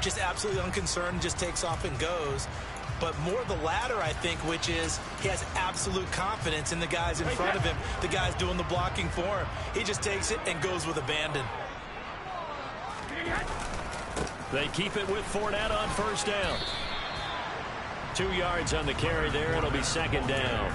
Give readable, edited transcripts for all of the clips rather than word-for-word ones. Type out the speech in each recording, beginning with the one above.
just absolutely unconcerned, just takes off and goes. But more the latter, I think, which is he has absolute confidence in the guys in front of him, the guys doing the blocking for him. He just takes it and goes with abandon. They keep it with Fournette on first down. 2 yards on the carry there. It'll be second down.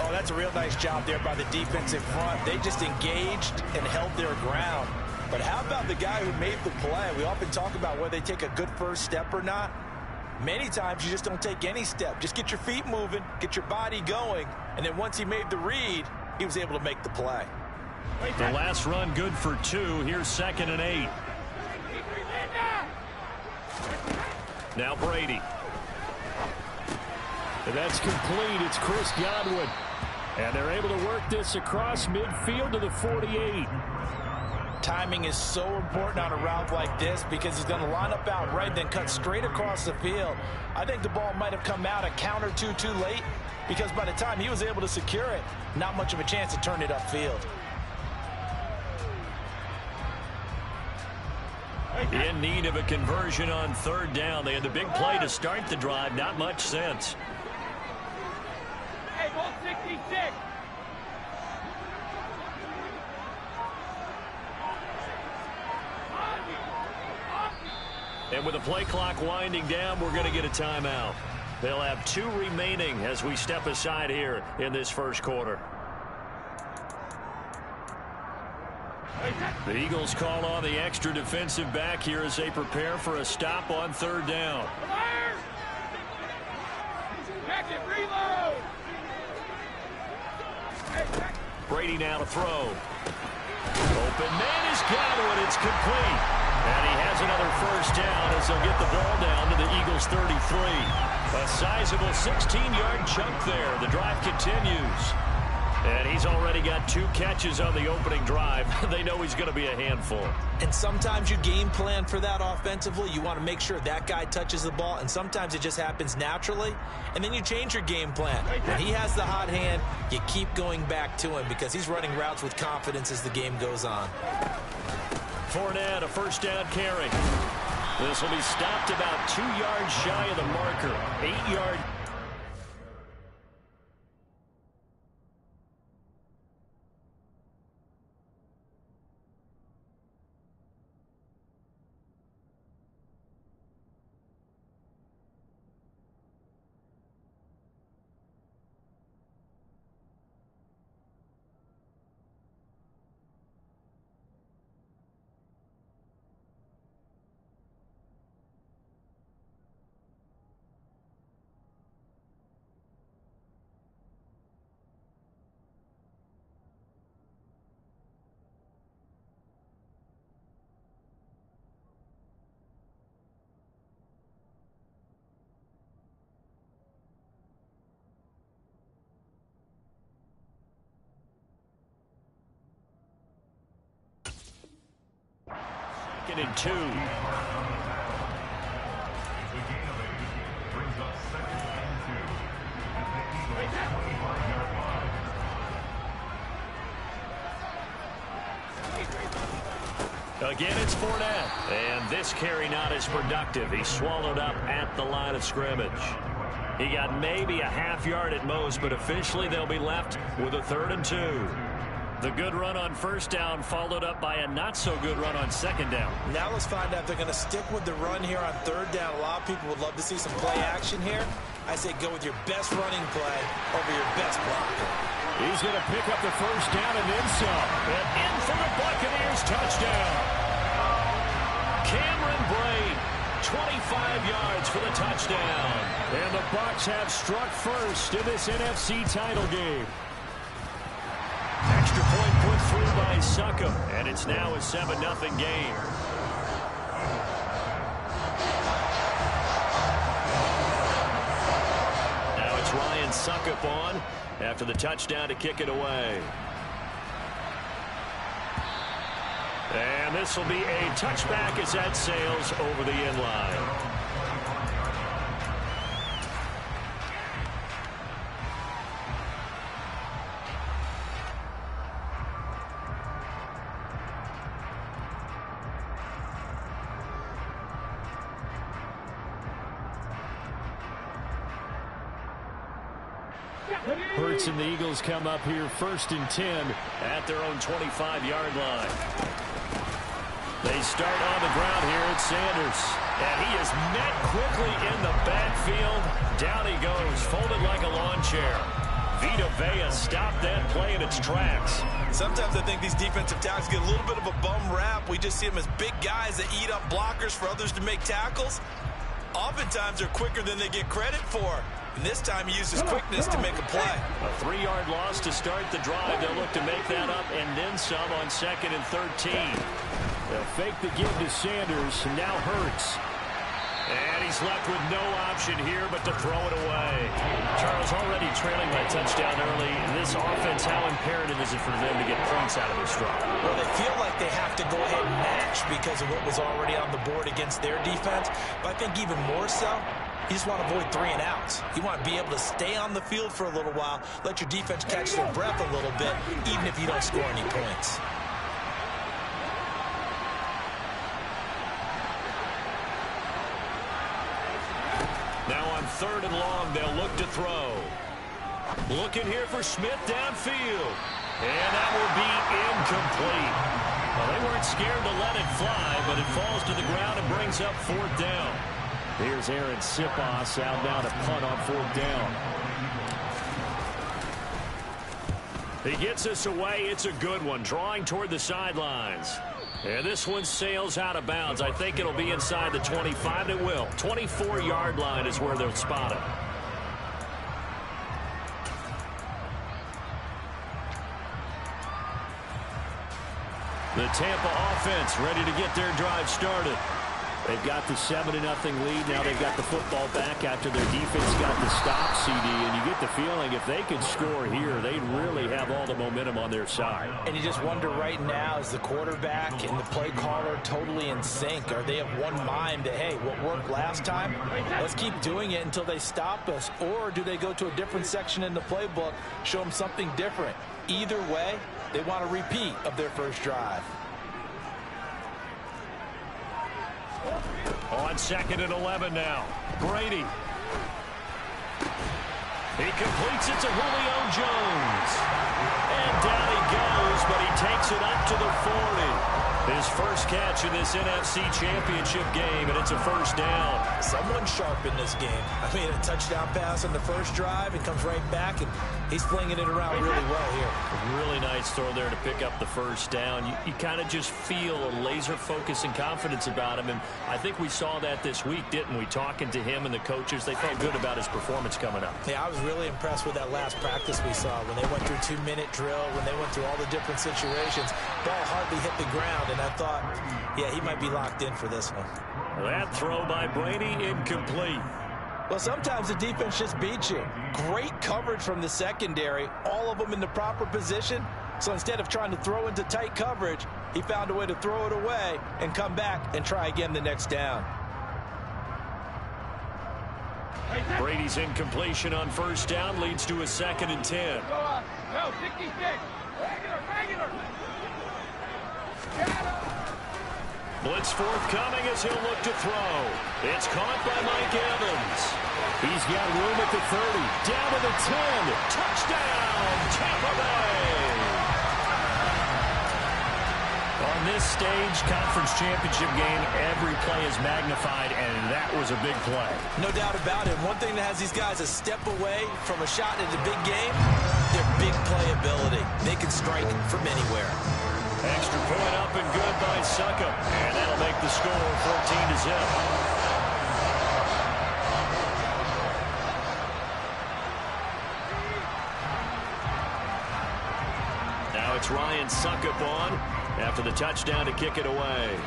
Oh, that's a real nice job there by the defensive front. They just engaged and held their ground. But how about the guy who made the play? We often talk about whether they take a good first step or not. Many times you just don't take any step. Just get your feet moving, get your body going, and then once he made the read, he was able to make the play. The last run good for 2. Here's 2nd and 8. Now Brady. And that's complete. It's Chris Godwin. And they're able to work this across midfield to the 48. Timing is so important on a route like this because he's going to line up out right, then cut straight across the field. I think the ball might have come out a count or two too late because by the time he was able to secure it, not much of a chance to turn it upfield. In need of a conversion on third down. They had the big play to start the drive. Not much sense. Hey, ball 66. And with the play clock winding down, we're going to get a timeout. They'll have 2 remaining as we step aside here in this first quarter. The Eagles call on the extra defensive back here as they prepare for a stop on third down. Brady now to throw. Open man is Godwin. It's complete. And he has another first down as they'll get the ball down to the Eagles' 33. A sizable 16-yard chunk there. The drive continues. And he's already got 2 catches on the opening drive. They know he's going to be a handful. And sometimes you game plan for that offensively. You want to make sure that guy touches the ball, and sometimes it just happens naturally. And then you change your game plan. When he has the hot hand, you keep going back to him because he's running routes with confidence as the game goes on. Fournette, a first down carry. This will be stopped about 2 yards shy of the marker. 8-yard. Second and 2. Again, it's Fournette. And this carry not as productive. He swallowed up at the line of scrimmage. He got maybe a half yard at most, but officially they'll be left with a 3rd and 2. The good run on first down followed up by a not-so-good run on second down. Now let's find out if they're going to stick with the run here on third down. A lot of people would love to see some play action here. I say go with your best running play over your best block. He's going to pick up the first down and then some. And in for the Buccaneers touchdown. Cameron Brate, 25 yards for the touchdown. And the Bucs have struck first in this NFC title game. Extra point put through by Succop, and it's now a 7-0 game. Now it's Ryan Succop on after the touchdown to kick it away. And this will be a touchback as that sails over the end line. Hurts and the Eagles come up here 1st and 10 at their own 25-yard line. They start on the ground here at Sanders. And he is met quickly in the backfield. Down he goes, folded like a lawn chair. Vita Vea stopped that play in its tracks. Sometimes I think these defensive tackles get a little bit of a bum rap. We just see them as big guys that eat up blockers for others to make tackles. Oftentimes they're quicker than they get credit for. And this time he used his quickness to make a play. A 3-yard loss to start the drive. They'll look to make that up and then some on 2nd and 13. They'll fake the give to Sanders. Now Hurts. And he's left with no option here but to throw it away. Charles, already trailing by touchdown early. This offense, how imperative is it for them to get points out of this drive? Well, they feel like they have to go ahead and match because of what was already on the board against their defense. But I think even more so, you just want to avoid 3 and outs. You want to be able to stay on the field for a little while, let your defense catch their breath a little bit, even if you don't score any points. Now on 3rd and long, they'll look to throw. Looking here for Smith downfield. And that will be incomplete. Well, they weren't scared to let it fly, but it falls to the ground and brings up 4th down. Here's Aaron Sipos out now to punt on 4th down. He gets us away. It's a good one, drawing toward the sidelines. And this one sails out of bounds. I think it'll be inside the 25. It will. 24-yard line is where they'll spot it. The Tampa offense ready to get their drive started. They've got the 7-0 lead. Now they've got the football back after their defense got the stop, CD. And you get the feeling if they could score here, they'd really have all the momentum on their side. And you just wonder right now, is the quarterback and the play caller totally in sync? Are they of one mind that, hey, what worked last time, let's keep doing it until they stop us? Or do they go to a different section in the playbook, show them something different? Either way, they want a repeat of their first drive. On 2nd and 11 now. Brady. He completes it to Julio Jones. And down he goes, but he takes it up to the 40. His first catch in this NFC Championship game, and it's a first down. Someone sharp in this game. I mean, a touchdown pass on the first drive, and comes right back, and he's flinging it around really well here. Really nice throw there to pick up the first down. You kind of just feel a laser focus and confidence about him, and I think we saw that this week, didn't we? Talking to him and the coaches, they felt good about his performance coming up. Yeah, I was really impressed with that last practice we saw when they went through 2-minute drill, when they went through all the different situations. Ball hardly hit the ground, and I thought, yeah, he might be locked in for this one. That throw by Brady incomplete. Well, sometimes the defense just beats you. Great coverage from the secondary, all of them in the proper position. So instead of trying to throw into tight coverage, he found a way to throw it away and come back and try again the next down. Brady's incompletion on first down leads to a 2nd and 10. No, 66. Regular. Blitz forthcoming as he'll look to throw. It's caught by Mike Evans. He's got room at the 30. Down to the 10. Touchdown, Tampa Bay. On this stage, conference championship game, every play is magnified, and that was a big play. No doubt about it. One thing that has these guys a step away from a shot at the big game, their big playability. They can strike from anywhere. Extra point up and good by Suckup. And that'll make the score 14-0. Now it's Ryan Suckup on after the touchdown to kick it away.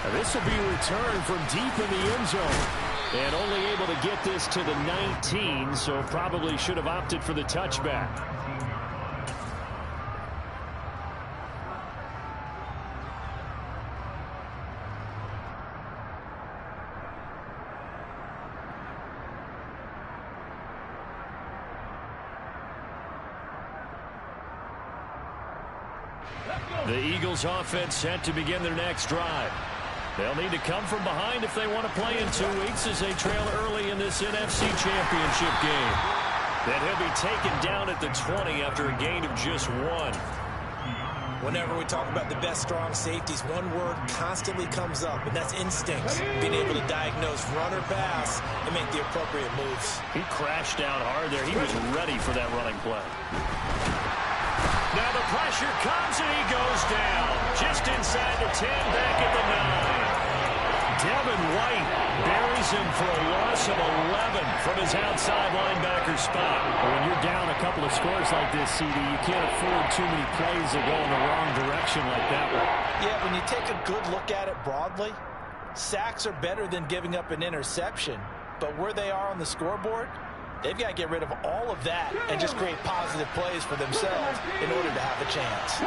Now this will be returned from deep in the end zone. And only able to get this to the 19, so probably should have opted for the touchback. The Eagles offense set to begin their next drive. They'll need to come from behind if they want to play in 2 weeks as they trail early in this NFC Championship game. Then he'll be taken down at the 20 after a gain of just 1. Whenever we talk about the best strong safeties, one word constantly comes up, and that's instinct. Being able to diagnose run or pass and make the appropriate moves. He crashed down hard there. He was ready for that running play. Now the pressure comes, and he goes down. Just inside the 10, back at the 9. Devin White buries him for a loss of 11 from his outside linebacker spot. When you're down a couple of scores like this, CD, you can't afford too many plays that go in the wrong direction like that one. Yeah, when you take a good look at it broadly, sacks are better than giving up an interception. But where they are on the scoreboard, they've got to get rid of all of that and just create positive plays for themselves in order to have a chance.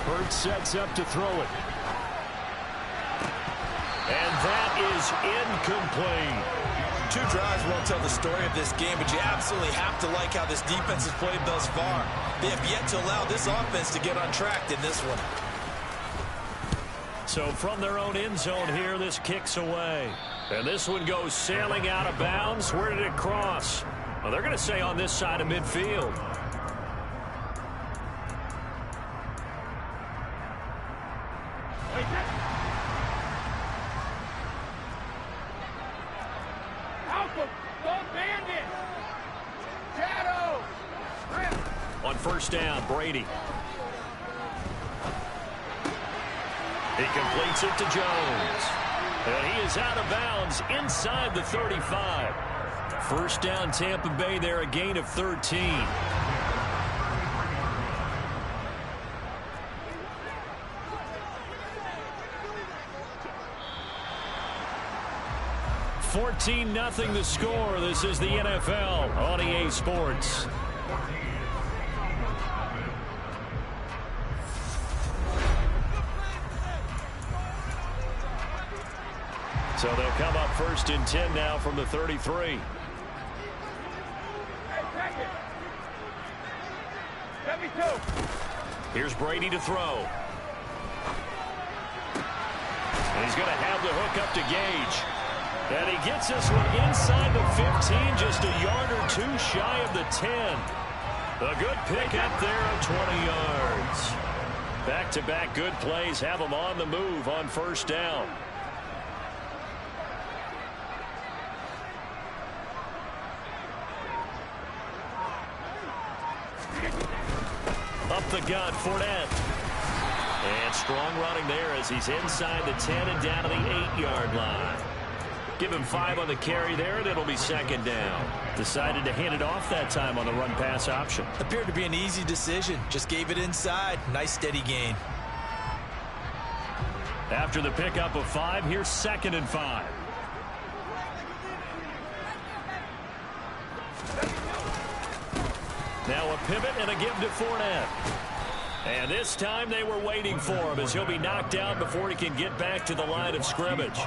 Hurts sets up to throw it. And that is incomplete. 2 drives won't tell the story of this game, but you absolutely have to like how this defense has played thus far. They have yet to allow this offense to get untracked in this one. So from their own end zone here, this kicks away. And this one goes sailing out of bounds. Where did it cross? Well, they're going to say on this side of midfield. On first down, Brady. He completes it to Jones. And he is out of bounds inside the 35. First down, Tampa Bay there, a gain of 13. $14-0 the score. This is the NFL on EA Sports. So they'll come up first and 10 now from the 33. Here's Brady to throw. And he's going to have the hook up to Gage. And he gets this one inside the 15, just a yard or 2 shy of the 10. A good pick up there of 20 yards. Back-to-back good plays have them on the move on first down. Up the gut, Fournette. And strong running there as he's inside the 10 and down to the 8-yard line. Give him 5 on the carry there, and it'll be second down. Decided to hand it off that time on the run-pass option. Appeared to be an easy decision. Just gave it inside. Nice, steady gain. After the pickup of 5, here's second and 5. Now a pivot and a give to Fournette. And this time they were waiting for him as he'll be knocked down before he can get back to the line of scrimmage.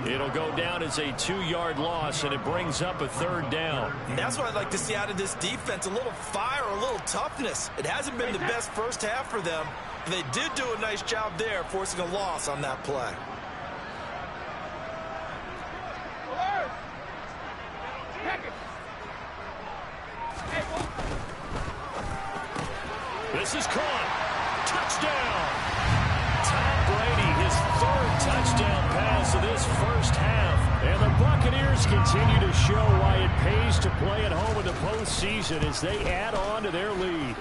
It'll go down as a 2-yard loss, and it brings up a third down. And that's what I'd like to see out of this defense, a little fire, a little toughness. It hasn't been the best first half for them, but they did do a nice job there forcing a loss on that play. This is caught. Touchdown. Tom Brady, his 3rd touchdown pass of this first half. And the Buccaneers continue to show why it pays to play at home in the postseason as they add on to their lead.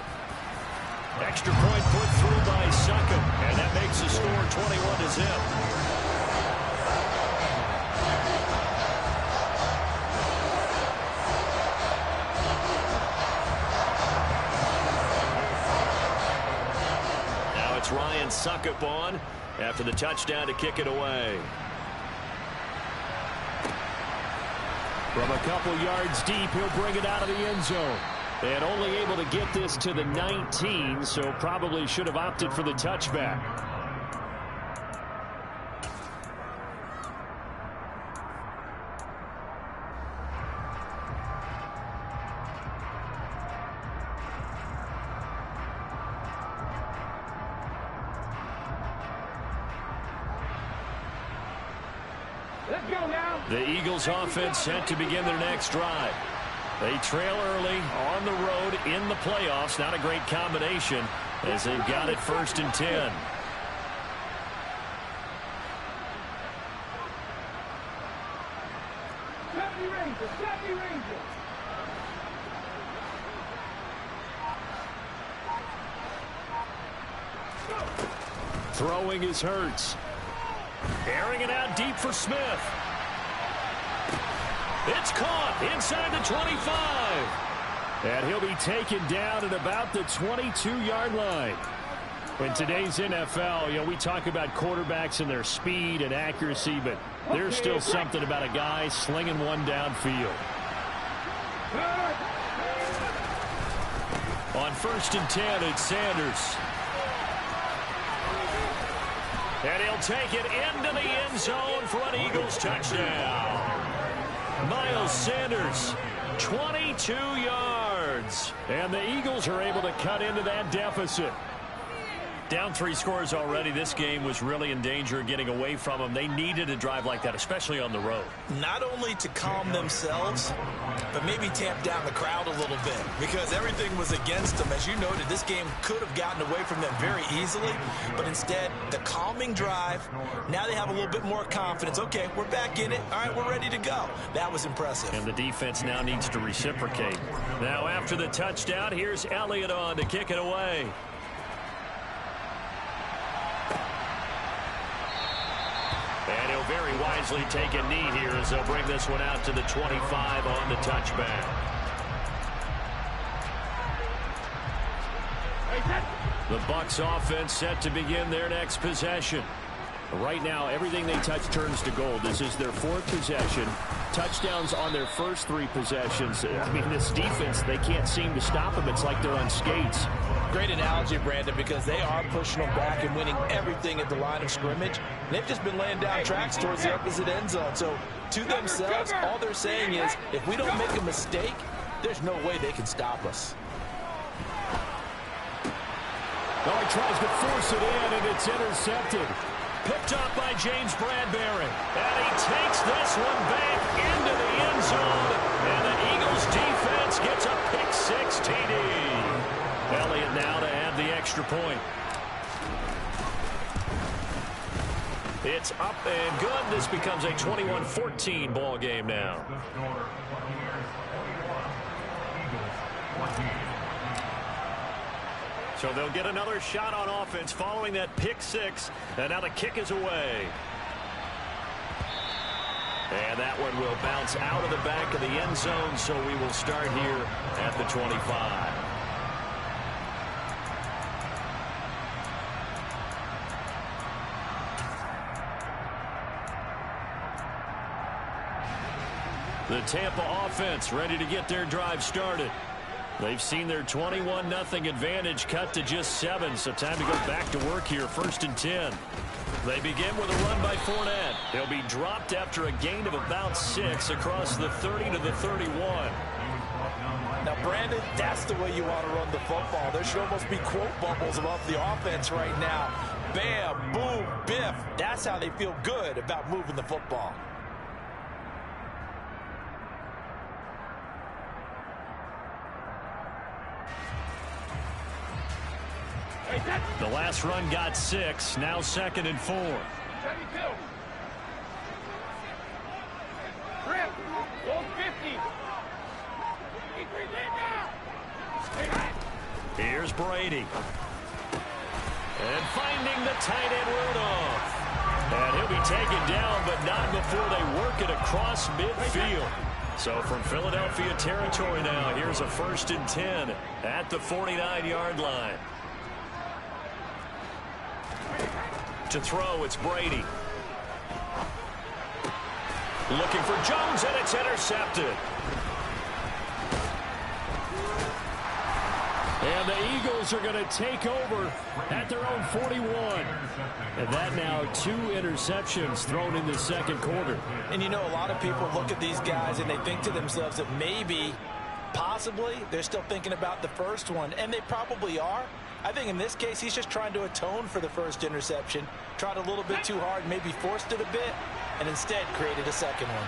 Extra point put through by Succop, and that makes the score 21-0. Ryan Succop on after the touchdown to kick it away. From a couple yards deep, he'll bring it out of the end zone. And only able to get this to the 19, so probably should have opted for the touchback. Let's go now. The Eagles offense set to begin their next drive. They trail early on the road in the playoffs. Not a great combination as they've got it 1st and 10. Throwing is Hurts. Airing it out deep for Smith. It's caught inside the 25. And he'll be taken down at about the 22-yard line. In today's NFL, we talk about quarterbacks and their speed and accuracy, but there's still something about a guy slinging one downfield. On 1st and 10, it's Sanders. And he'll take it into the end zone for an Eagles touchdown. Miles Sanders, 22 yards. And the Eagles are able to cut into that deficit. Down 3 scores already. This game was really in danger of getting away from them. They needed a drive like that, especially on the road. Not only to calm themselves, but maybe tamp down the crowd a little bit because everything was against them. As you noted, this game could have gotten away from them very easily, but instead, the calming drive, now they have a little bit more confidence. Okay, we're back in it. All right, we're ready to go. That was impressive. And the defense now needs to reciprocate. Now, after the touchdown, here's Elliott on to kick it away. And he'll very wisely take a knee here as they'll bring this one out to the 25 on the touchback. The Bucs offense set to begin their next possession. Right now, everything they touch turns to gold. This is their 4th possession. Touchdowns on their first 3 possessions. I mean, this defense, they can't seem to stop them. It's like they're on skates. Great analogy, Brandon, because they are pushing them back and winning everything at the line of scrimmage. They've just been laying down tracks towards the opposite end zone. So, to themselves, all they're saying is, if we don't make a mistake, there's no way they can stop us. Oh, he tries to force it in, and it's intercepted. Picked up by James Bradbury. And he takes this one back into the end zone. And the Eagles defense gets a pick-6 TD. Elliott now to add the extra point. It's up and good. This becomes a 21-14 ball game now. So they'll get another shot on offense following that pick-6. And now the kick is away. And that one will bounce out of the back of the end zone. So we will start here at the 25. The Tampa offense ready to get their drive started. They've seen their 21-0 advantage cut to just 7, so time to go back to work here, 1st and 10. They begin with a run by Fournette. He'll be dropped after a gain of about 6 across the 30 to the 31. Now, Brandon, that's the way you want to run the football. There should almost be quote bubbles about the offense right now. Bam, boom, biff. That's how they feel good about moving the football. The last run got 6, now 2nd and 4. Here's Brady. And finding the tight end Rudolph. And he'll be taken down, but not before they work it across midfield. So from Philadelphia territory now, here's a 1st and 10 at the 49-yard line. To throw, it's Brady. Looking for Jones, and it's intercepted. And the Eagles are going to take over at their own 41. And that now 2 interceptions thrown in the second quarter. And you know, a lot of people look at these guys and they think to themselves that maybe, possibly, they're still thinking about the first one. And they probably are. I think in this case, he's just trying to atone for the first interception. Tried a little bit too hard, maybe forced it a bit. and instead created a second one.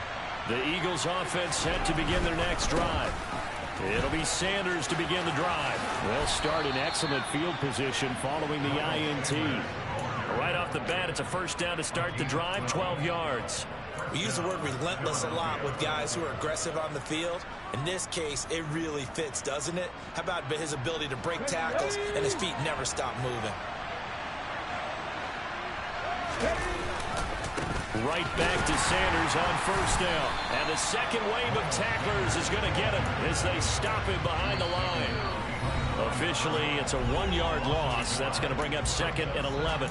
The Eagles offense set to begin their next drive. It'll be Sanders to begin the drive. They'll start in excellent field position following the INT. Right off the bat, it's a first down to start the drive, 12 yards. We use the word relentless a lot with guys who are aggressive on the field. In this case, it really fits, doesn't it? How about his ability to break tackles and his feet never stop moving? Right back to Sanders on first down. And the second wave of tacklers is going to get him as they stop him behind the line. Officially, it's a 1-yard loss. That's going to bring up 2nd and 11.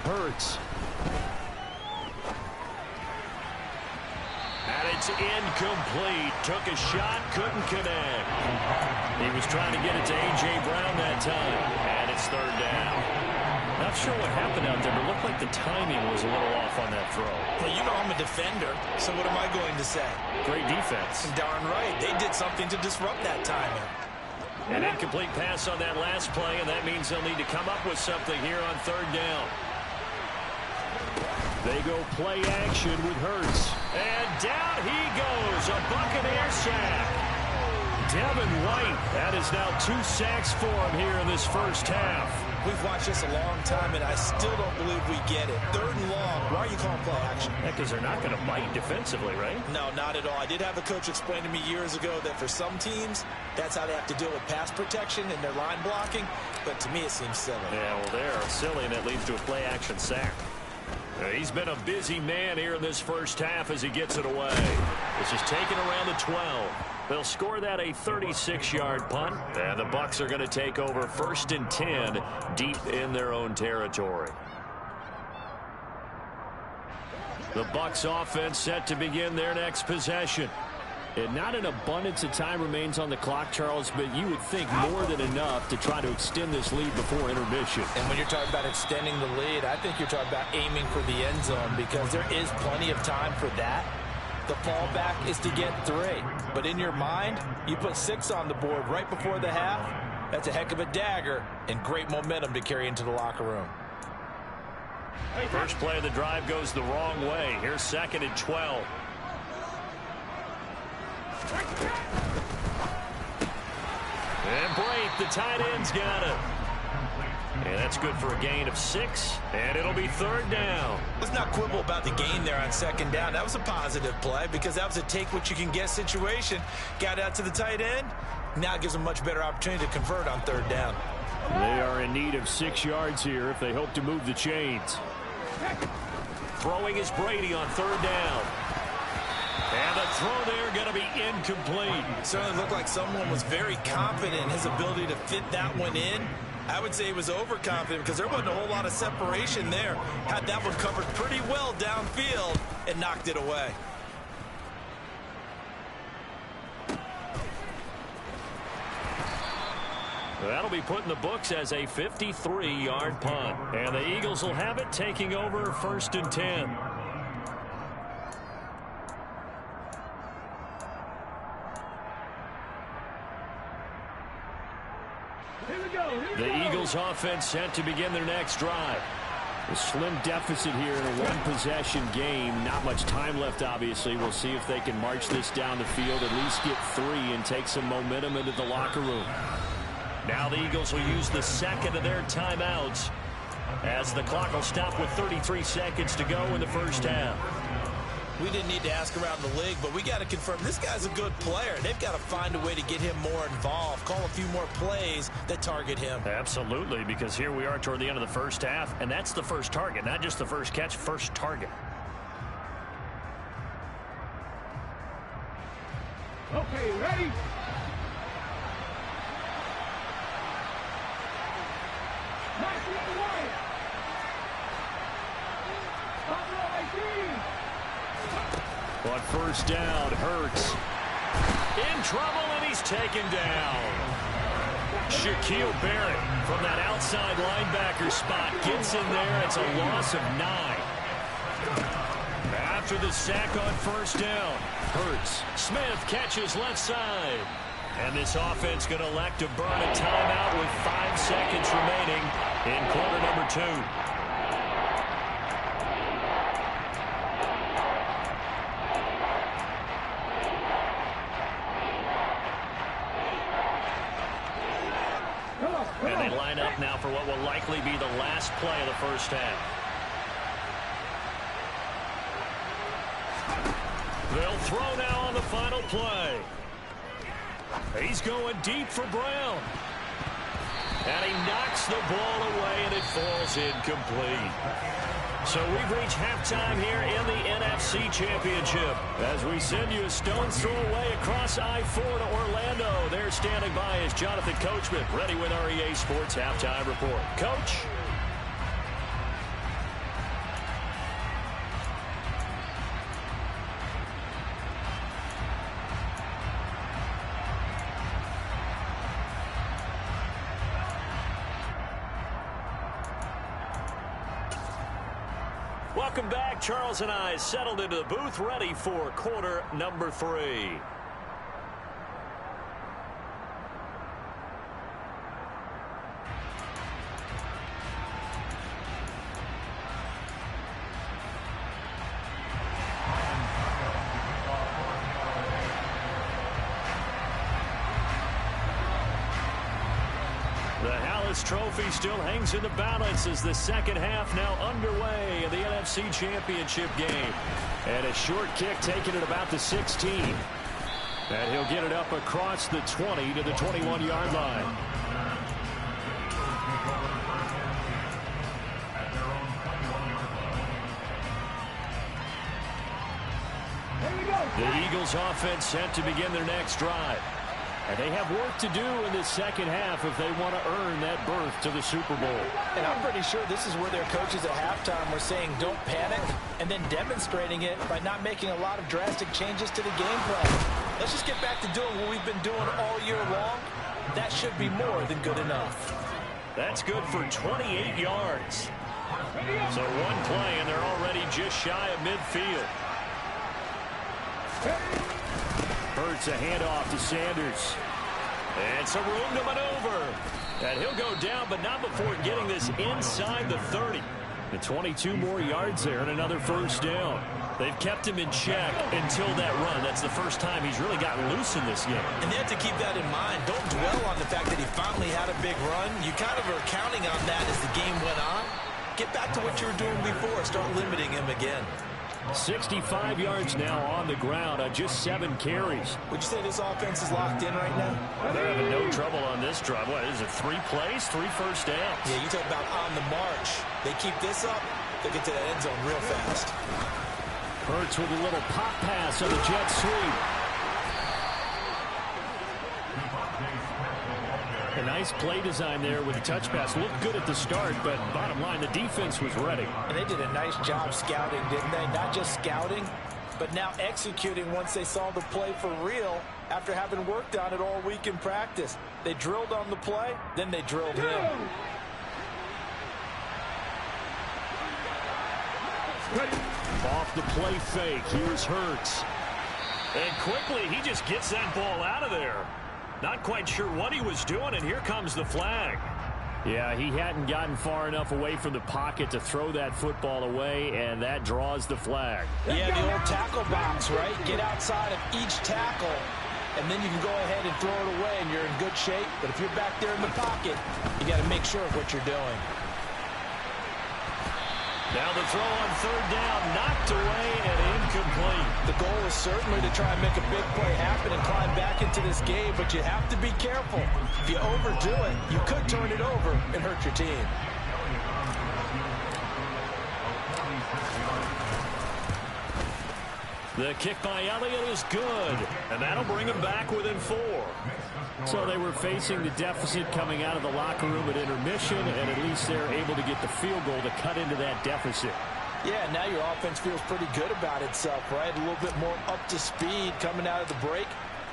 Hurts. And it's incomplete. Took a shot, couldn't connect. He was trying to get it to A.J. Brown that time. And it's 3rd down. Not sure what happened out there, but it looked like the timing was a little off on that throw. Well, you know I'm a defender, so what am I going to say? Great defense. Darn right. They did something to disrupt that timing. An incomplete pass on that last play, and that means they'll need to come up with something here on 3rd down. They go play action with Hurts. And down he goes. A Buccaneer sack. Devin White. That is now 2 sacks for him here in this first half. We've watched this a long time, and I still don't believe we get it. 3rd and long. Why are you calling play action? Yeah, because they're not going to bite defensively, right? No, not at all. I did have a coach explain to me years ago that for some teams, that's how they have to deal with pass protection and their line blocking. But to me, it seems silly. Yeah, well, they're silly, and that leads to a play action sack. He's been a busy man here in this first half as he gets it away. This is taken around the 12. They'll score that a 36-yard punt. And the Bucs are going to take over 1st and 10 deep in their own territory. The Bucs offense set to begin their next possession. And not an abundance of time remains on the clock, Charles, but you would think more than enough to try to extend this lead before intermission. And when you're talking about extending the lead, I think you're talking about aiming for the end zone because there is plenty of time for that. The fallback is to get 3. But in your mind, you put 6 on the board right before the half. That's a heck of a dagger and great momentum to carry into the locker room. First play of the drive goes the wrong way. Here's 2nd and 12. And Brake, the tight end's got it. And that's good for a gain of 6. And it'll be 3rd down. Let's not quibble about the gain there on 2nd down. That was a positive play because that was a take-what-you-can-get situation. Got out to the tight end. Now it gives them a much better opportunity to convert on 3rd down. They are in need of 6 yards here if they hope to move the chains. Throwing is Brady on 3rd down. And the throw there going to be incomplete. Certainly looked like someone was very confident in his ability to fit that one in. I would say he was overconfident because there wasn't a whole lot of separation there. Had that one covered pretty well downfield and knocked it away. That'll be put in the books as a 53-yard punt. And the Eagles will have it, taking over 1st and 10. The Eagles offense set to begin their next drive. A slim deficit here in a one-possession game. Not much time left, obviously. We'll see if they can march this down the field, at least get 3 and take some momentum into the locker room. Now the Eagles will use the 2nd of their timeouts as the clock will stop with 33 seconds to go in the first half. We didn't need to ask around the league, but we got to confirm this guy's a good player. They've got to find a way to get him more involved, call a few more plays that target him. Absolutely, because here we are toward the end of the first half, and that's the first target, not just the first catch, first target. Okay, ready? On first down, Hurts. In trouble, and he's taken down. Shaquille Barrett from that outside linebacker spot gets in there. It's a loss of 9. After the sack on first down, Hurts. Smith catches left side. And this offense going to elect to burn a timeout with 5 seconds remaining in quarter number 2. And they line up now for what will likely be the last play of the first half. They'll throw now on the final play. He's going deep for Brown. And he knocks the ball away, and it falls incomplete. So we've reached halftime here in the NFC Championship as we send you a stone's throw away across I-4 to Orlando. There standing by is Jonathan Coachman, ready with our EA Sports Halftime Report. Coach? Welcome back. Charles and I settled into the booth, ready for quarter number 3. Trophy still hangs in the balance as the second half now underway in the NFC Championship game. And a short kick taken at about the 16. And he'll get it up across the 20 to the 21-yard line. The Eagles offense set to begin their next drive. And they have work to do in this second half if they want to earn that berth to the Super Bowl. And I'm pretty sure this is where their coaches at halftime were saying don't panic, and then demonstrating it by not making a lot of drastic changes to the game plan. Let's just get back to doing what we've been doing all year long. That should be more than good enough. That's good for 28 yards. So one play, and they're already just shy of midfield. Hurts a handoff to Sanders. And some room to maneuver. And he'll go down, but not before getting this inside the 30. And 22 more yards there and another first down. They've kept him in check until that run. That's the first time he's really gotten loose in this game. And they have to keep that in mind. Don't dwell on the fact that he finally had a big run. You kind of are counting on that as the game went on. Get back to what you were doing before. Start limiting him again. 65 yards now on the ground on just 7 carries. Would you say this offense is locked in right now? They're having no trouble on this drive. What is it, 3 plays, 3 first downs? Yeah, you talk about on the march. They keep this up, they'll get to that end zone real fast. Hurts with a little pop pass on the jet sweep. A nice play design there with the touch pass. Looked good at the start, but bottom line, the defense was ready. And they did a nice job scouting, didn't they? Not just scouting, but now executing once they saw the play for real after having worked on it all week in practice. They drilled on the play, then they drilled him. Off the play fake, here's Hurts. And quickly, he just gets that ball out of there. Not quite sure what he was doing, and here comes the flag. Yeah, he hadn't gotten far enough away from the pocket to throw that football away, and that draws the flag. Yeah, the old tackle box, right? Get outside of each tackle, and then you can go ahead and throw it away, and you're in good shape. But if you're back there in the pocket, you got to make sure of what you're doing. Now the throw on third down, knocked away and incomplete. The goal is certainly to try and make a big play happen and climb back into this game, but you have to be careful. If you overdo it, you could turn it over and hurt your team. The kick by Elliott is good, and that'll bring him back within 4. So they were facing the deficit coming out of the locker room at intermission, and at least they're able to get the field goal to cut into that deficit. Yeah, now your offense feels pretty good about itself, right? A little bit more up to speed coming out of the break.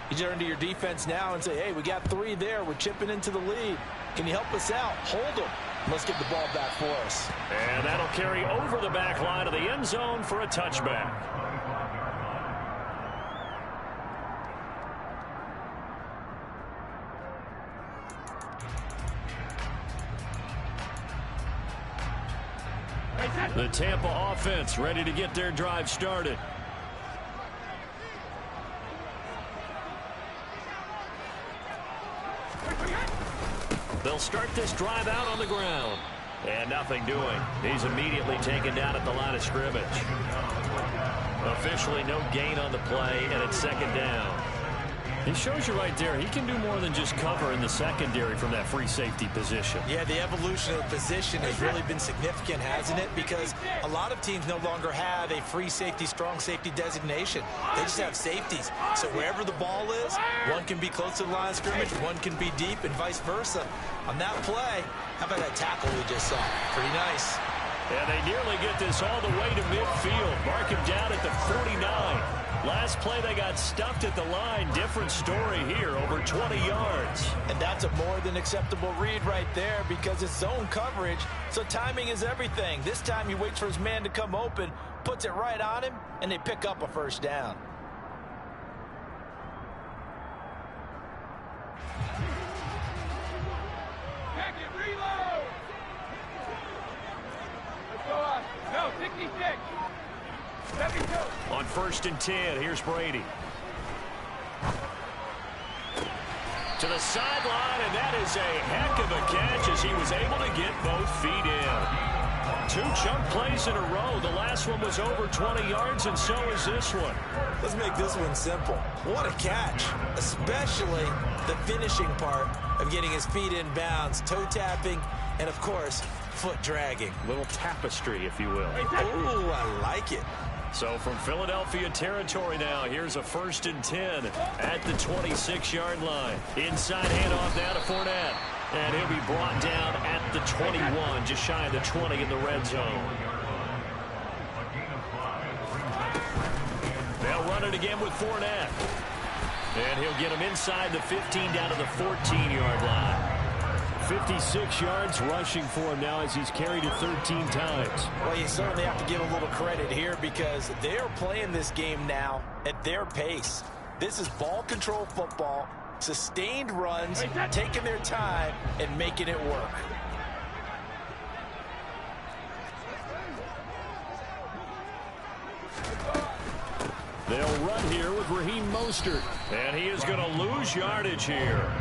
You turn to your defense now and say, hey, we got 3 there. We're chipping into the lead. Can you help us out? Hold them. Let's get the ball back for us. And that'll carry over the back line of the end zone for a touchback. The Tampa offense ready to get their drive started. They'll start this drive out on the ground. And nothing doing. He's immediately taken down at the line of scrimmage. Officially no gain on the play, and it's second down. He shows you right there, he can do more than just cover in the secondary from that free safety position. Yeah, the evolution of the position has really been significant, hasn't it? Because a lot of teams no longer have a free safety, strong safety designation. They just have safeties. So wherever the ball is, one can be close to the line of scrimmage, one can be deep, and vice versa. On that play, how about that tackle we just saw? Pretty nice. And they nearly get this all the way to midfield. Mark him down at the 49. Last play, they got stuffed at the line. Different story here, over 20 yards. And that's a more than acceptable read right there because it's zone coverage, so timing is everything. This time he waits for his man to come open, puts it right on him, and they pick up a first down. Reload! Let's go on. No, 66. 72. On 1st and 10, here's Brady. To the sideline, and that is a heck of a catch as he was able to get both feet in. 2 chunk plays in a row. The last one was over 20 yards, and so is this one. Let's make this one simple. What a catch, especially the finishing part of getting his feet in bounds, toe tapping, and, of course, foot dragging. Little tapestry, if you will. Ooh, I like it. So from Philadelphia territory now, here's a 1st and 10 at the 26-yard line. Inside handoff now to Fournette. And he'll be brought down at the 21, just shy of the 20 in the red zone. They'll run it again with Fournette. And he'll get him inside the 15 down to the 14-yard line. 56 yards rushing for him now as he's carried it 13 times. Well, you certainly have to give a little credit here because they're playing this game now at their pace. This is ball control football, sustained runs, taking their time, and making it work. They'll run here with Raheem Mostert. And he is going to lose yardage here.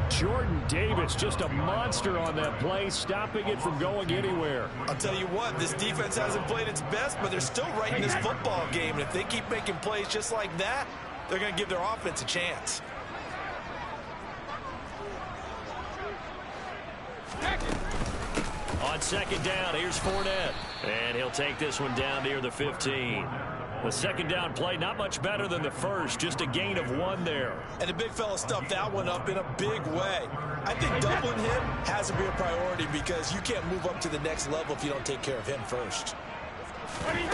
Jordan Davis, just a monster on that play, stopping it from going anywhere. I'll tell you what, this defense hasn't played its best, but they're still right in this football game. And if they keep making plays just like that, they're going to give their offense a chance. On 2nd down, here's Fournette. And he'll take this one down near the 15. The 2nd down play, not much better than the first, just a gain of 1 there. And the big fella stuffed that one up in a big way. I think doubling him has to be a priority because you can't move up to the next level if you don't take care of him first. And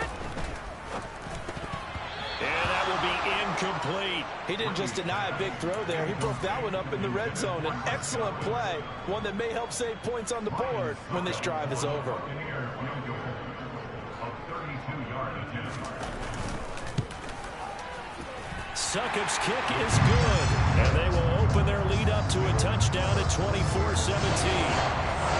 that will be incomplete. He didn't just deny a big throw there. He broke that one up in the red zone. An excellent play, one that may help save points on the board when this drive is over. Succop's kick is good, and they will open their lead up to a touchdown at 24-17.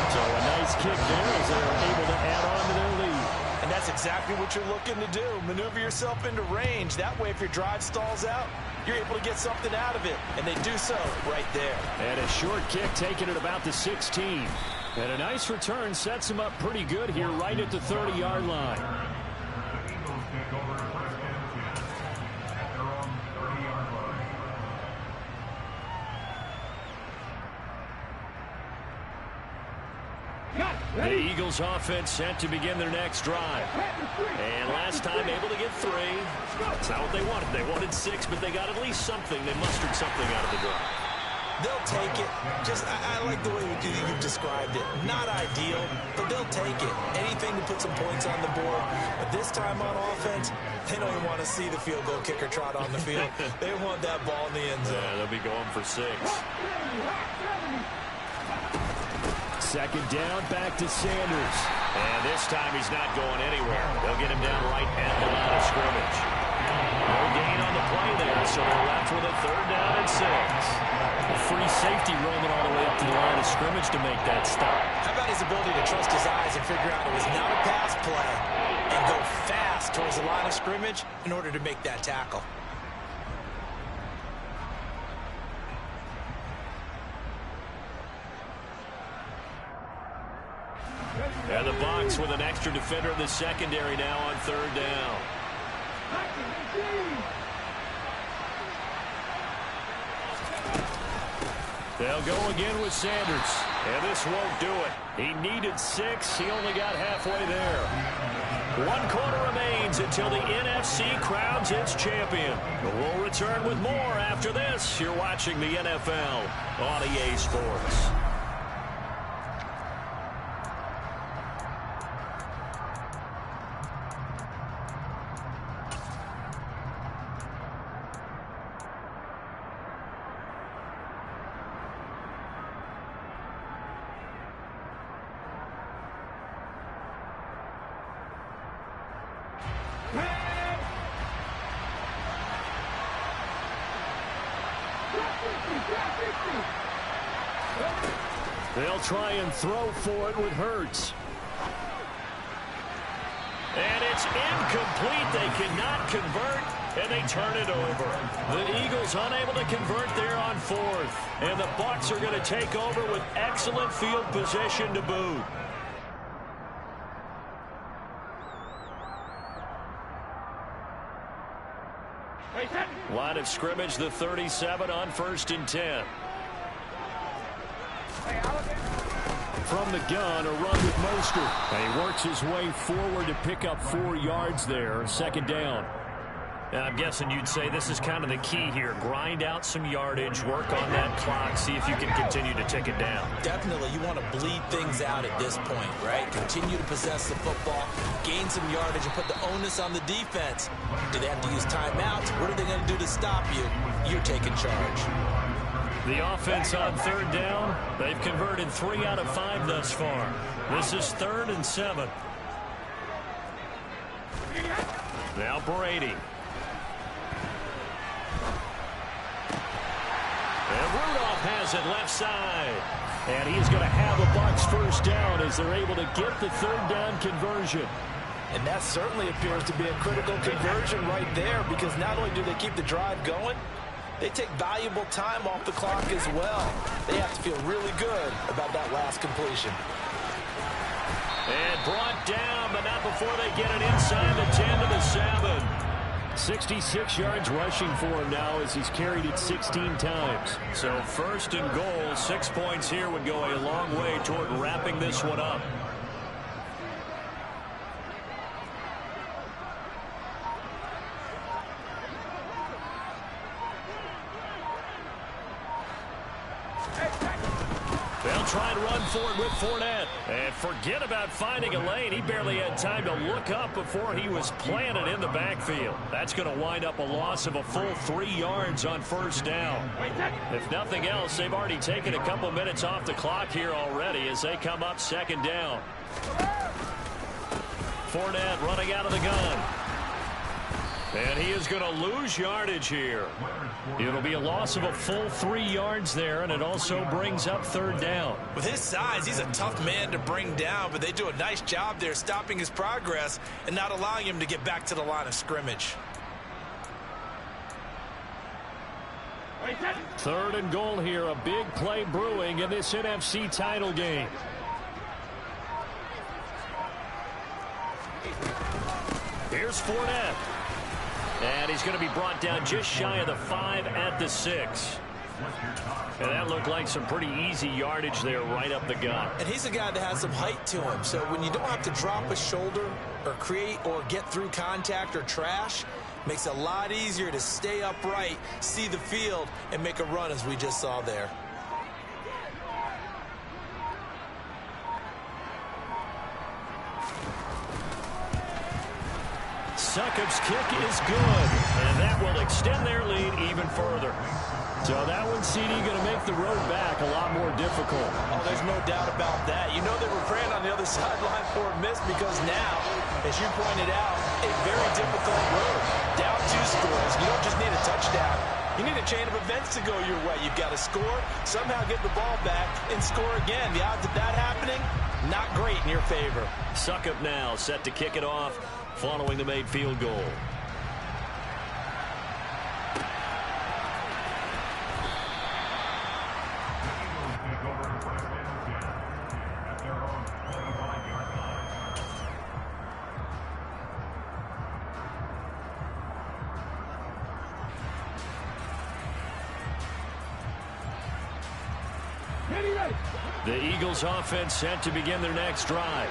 So a nice kick there as they are able to add on to their lead. And that's exactly what you're looking to do. Maneuver yourself into range. That way, if your drive stalls out, you're able to get something out of it. And they do so right there. And a short kick taken at about the 16. And a nice return sets them up pretty good here right at the 30-yard line. The Eagles offense set to begin their next drive. And last time able to get 3. That's not what they wanted. They wanted 6, but they got at least something. They mustered something out of the drive. They'll take it. Just, I like the way you've described it. Not ideal, but they'll take it. Anything to put some points on the board. But this time on offense, they don't even want to see the field goal kicker trot on the field. They want that ball in the end zone. Yeah, they'll be going for 6. Second down, back to Sanders. And this time he's not going anywhere. They'll get him down right at the line of scrimmage. No gain on the play there, so they're left with a 3rd down and 6. A free safety roaming all the way up to the line of scrimmage to make that stop. How about his ability to trust his eyes and figure out it was not a pass play and go fast towards the line of scrimmage in order to make that tackle? And the Bucs with an extra defender in the secondary now on 3rd down. They'll go again with Sanders. And this won't do it. He needed 6. He only got halfway there. 1 quarter remains until the NFC crowns its champion. We'll return with more after this. You're watching the NFL on EA Sports. They'll try and throw for it with Hurts. And it's incomplete. They cannot convert, and they turn it over. The Eagles unable to convert there on 4th. And the Bucs are going to take over with excellent field position to boot. Line of scrimmage, the 37 on 1st and 10. From the gun, a run with Mostert. And he works his way forward to pick up 4 yards there. 2nd down. And I'm guessing you'd say this is kind of the key here. Grind out some yardage, work on that clock, see if you can continue to tick it down. Definitely, you want to bleed things out at this point, right? Continue to possess the football, gain some yardage, and put the onus on the defense. Do they have to use timeouts? What are they going to do to stop you? You're taking charge. The offense on 3rd down, they've converted 3 out of 5 thus far. This is 3rd and 7. Now Brady. And Rudolph has it left side. And he's going to have a Bucs 1st down as they're able to get the 3rd down conversion. And that certainly appears to be a critical conversion right there, because not only do they keep the drive going, they take valuable time off the clock as well. They have to feel really good about that last completion. And brought down, but not before they get it inside the 10 to the 7. 66 yards rushing for him now as he's carried it 16 times. So 1st and goal, 6 points here would go a long way toward wrapping this one up. They'll try and run for it with Fournette. And forget about finding a lane. He barely had time to look up before he was planted in the backfield. That's going to wind up a loss of a full 3 yards on 1st down. If nothing else, they've already taken a couple minutes off the clock here already as they come up 2nd down. Fournette running out of the gun. And he is going to lose yardage here. It'll be a loss of a full 3 yards there, and it also brings up 3rd down. With his size, he's a tough man to bring down, but they do a nice job there stopping his progress and not allowing him to get back to the line of scrimmage. 3rd and goal here, a big play brewing in this NFC title game. Here's Fournette. And he's going to be brought down just shy of the 5 at the 6. And that looked like some pretty easy yardage there right up the gut. And he's a guy that has some height to him. So when you don't have to drop a shoulder or create or get through contact or trash, makes it a lot easier to stay upright, see the field, and make a run as we just saw there. Succop's kick is good, and that will extend their lead even further. So that one, CD, going to make the road back a lot more difficult. Oh, there's no doubt about that. You know they were praying on the other sideline for a miss because now, as you pointed out, a very difficult road. Down 2 scores. You don't just need a touchdown. You need a chain of events to go your way. You've got to score, somehow get the ball back, and score again. The odds of that happening, not great in your favor. Succop now set to kick it off following the made field goal. The Eagles offense set to begin their next drive.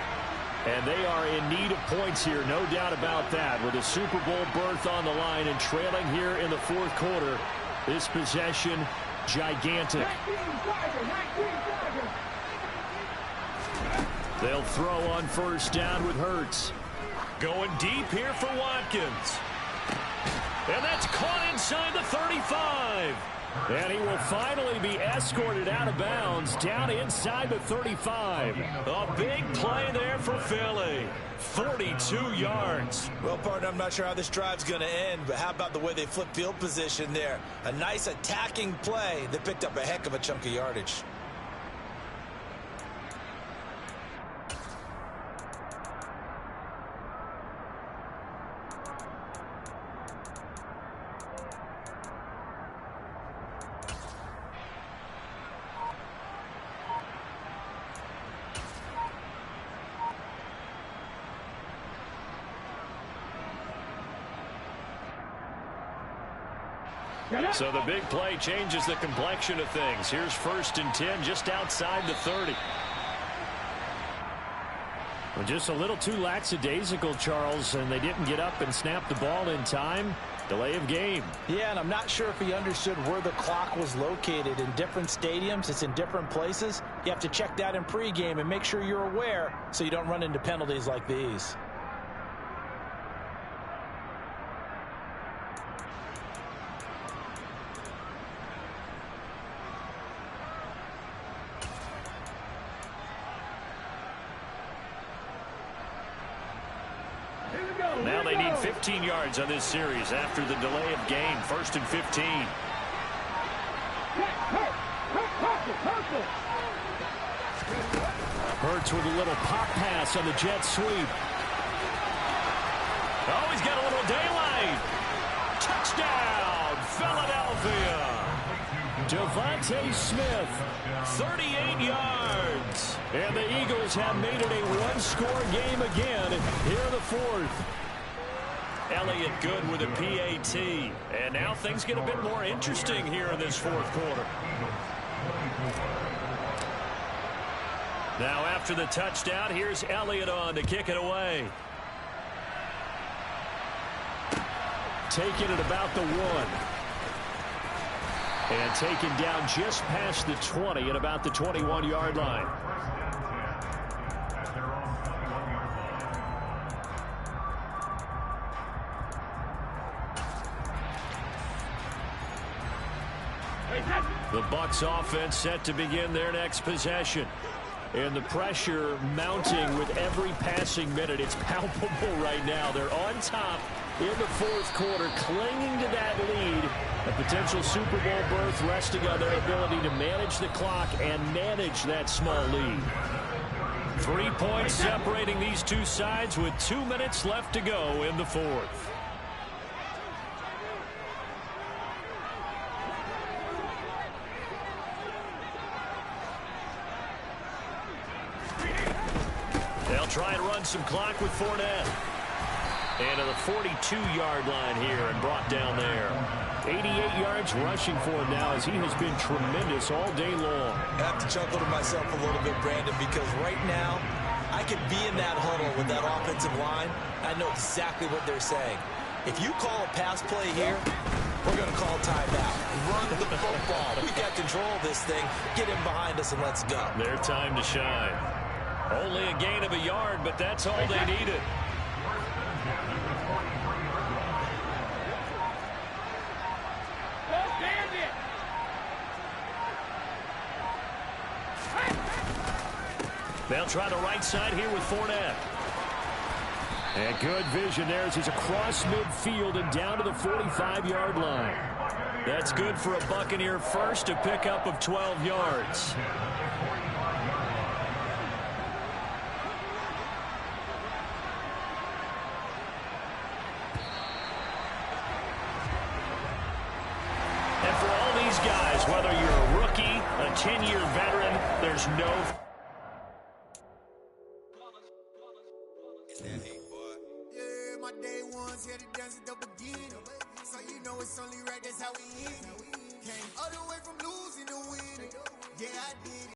And they are in need of points here, no doubt about that. With a Super Bowl berth on the line and trailing here in the 4th quarter, this possession, gigantic. They'll throw on 1st down with Hurts. Going deep here for Watkins. And that's caught inside the 35. And he will finally be escorted out of bounds down inside the 35. A big play there for Philly. 42 yards. Well, partner, I'm not sure how this drive's going to end, but how about the way they flip field position there? A nice attacking play that picked up a heck of a chunk of yardage. So the big play changes the complexion of things. Here's 1st and 10 just outside the 30. Well, just a little too lackadaisical, Charles, and they didn't get up and snap the ball in time. Delay of game. Yeah, and I'm not sure if he understood where the clock was located. In different stadiums, it's in different places. You have to check that in pregame and make sure you're aware so you don't run into penalties like these. Now they need 15 yards on this series after the delay of game. 1st and 15. Hurts with a little pop pass on the jet sweep. Oh, he's got a little daylight. Touchdown, Philadelphia. Devontae Smith, 38 yards. And the Eagles have made it a one-score game again here in the 4th. Elliott good with a PAT. And now things get a bit more interesting here in this 4th quarter. Now after the touchdown, here's Elliott on to kick it away. Taking it about the 1. And taken down just past the 20 at about the 21-yard line. The Bucs offense set to begin their next possession. And the pressure mounting with every passing minute. It's palpable right now. They're on top in the 4th quarter, clinging to that lead. A potential Super Bowl berth resting on their ability to manage the clock and manage that small lead. 3 points separating these two sides with 2 minutes left to go in the 4th. They'll try and run some clock with Fournette. And to the 42-yard line here and brought down there. 88 yards rushing for him now as he has been tremendous all day long. I have to chuckle to myself a little bit, Brandon, because right now I could be in that huddle with that offensive line. I know exactly what they're saying. If you call a pass play here, we're going to call timeout. Run the football. We got control of this thing. Get in behind us and let's go. Their time to shine. Only a gain of a yard, but that's all they needed. They'll try the right side here with Fournette. And good vision there as he's across midfield and down to the 45-yard line. That's good for a Buccaneer first, a pickup of 12 yards. And for all these guys, whether you're a rookie, a 10-year veteran, there's no... Yeah, my day ones here to dance at the beginning. So you know it's only right, that's how we end. Came all the way from losing to winning. Yeah, I did it.